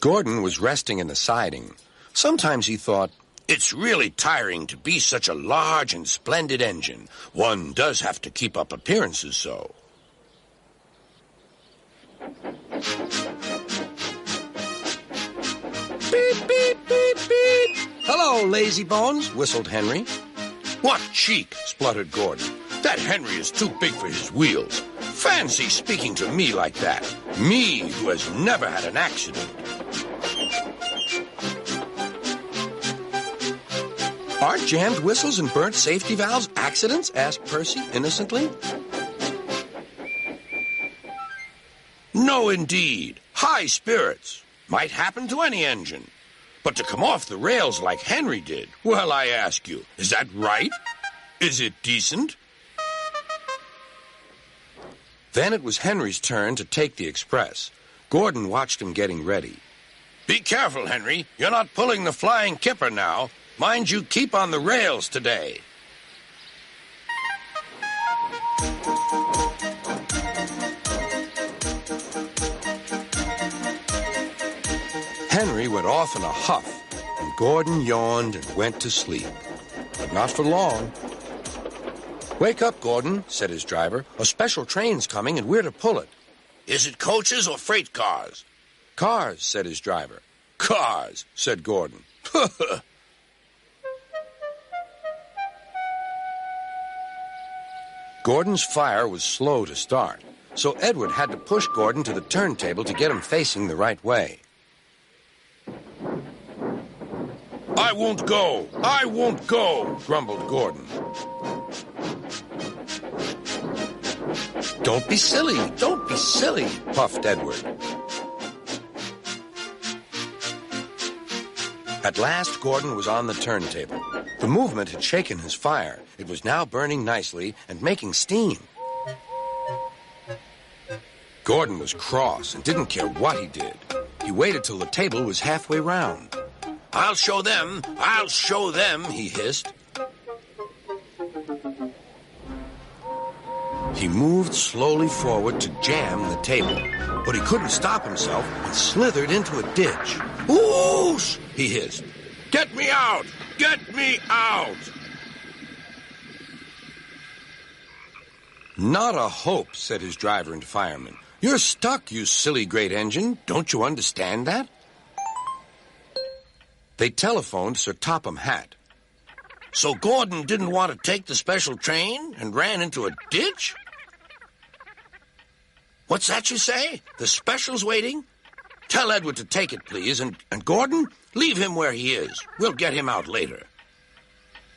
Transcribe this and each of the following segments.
Gordon was resting in the siding. Sometimes he thought, "It's really tiring to be such a large and splendid engine. One does have to keep up appearances so." Beep, beep, beep, beep. "Hello, lazy bones," whistled Henry. "What cheek," spluttered Gordon. "That Henry is too big for his wheels. Fancy speaking to me like that. Me, who has never had an accident." "Aren't jammed whistles and burnt safety valves accidents?" asked Percy innocently. "No, indeed. High spirits. Might happen to any engine. But to come off the rails like Henry did, well, I ask you, is that right? Is it decent?" Then it was Henry's turn to take the express. Gordon watched him getting ready. "Be careful, Henry. You're not pulling the flying kipper now. Mind you keep on the rails today." Henry went off in a huff, and Gordon yawned and went to sleep. But not for long. "Wake up, Gordon," said his driver. "A special train's coming, and we're to pull it." "Is it coaches or freight cars?" "Cars," said his driver. "Cars," said Gordon. Gordon's fire was slow to start, so Edward had to push Gordon to the turntable to get him facing the right way. "I won't go! I won't go!" grumbled Gordon. "Don't be silly! Don't be silly!" puffed Edward. At last, Gordon was on the turntable. The movement had shaken his fire. It was now burning nicely and making steam. Gordon was cross and didn't care what he did. He waited till the table was halfway round. I'll show them, he hissed. He moved slowly forward to jam the table, but he couldn't stop himself and slithered into a ditch. "Whoosh!" he hissed. "Get me out! Get me out!" "Not a hope," said his driver and fireman. "You're stuck, you silly great engine. Don't you understand that?" They telephoned Sir Topham Hatt. "So Gordon didn't want to take the special train and ran into a ditch?" "What's that you say? The special's waiting? Tell Edward to take it, please, and Gordon, leave him where he is. We'll get him out later."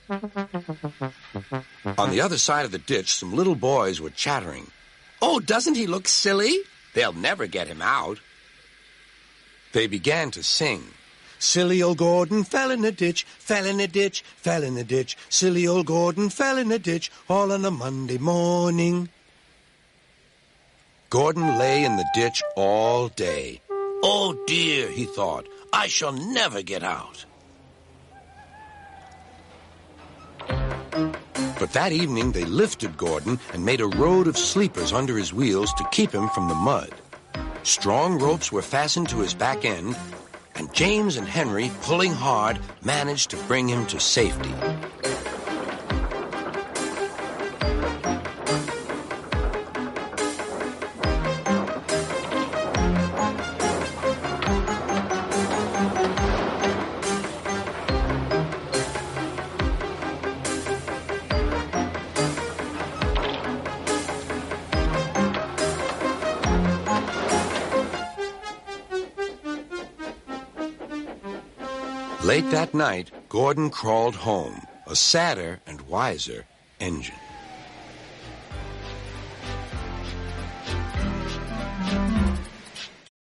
On the other side of the ditch, some little boys were chattering. "Oh, doesn't he look silly? They'll never get him out." They began to sing. "Silly old Gordon fell in a ditch, fell in a ditch, fell in a ditch. Silly old Gordon fell in a ditch, all on a Monday morning." Gordon lay in the ditch all day. "Oh, dear," he thought, "I shall never get out." But that evening they lifted Gordon and made a road of sleepers under his wheels to keep him from the mud. Strong ropes were fastened to his back end, and James and Henry, pulling hard, managed to bring him to safety. Late that night, Gordon crawled home, a sadder and wiser engine.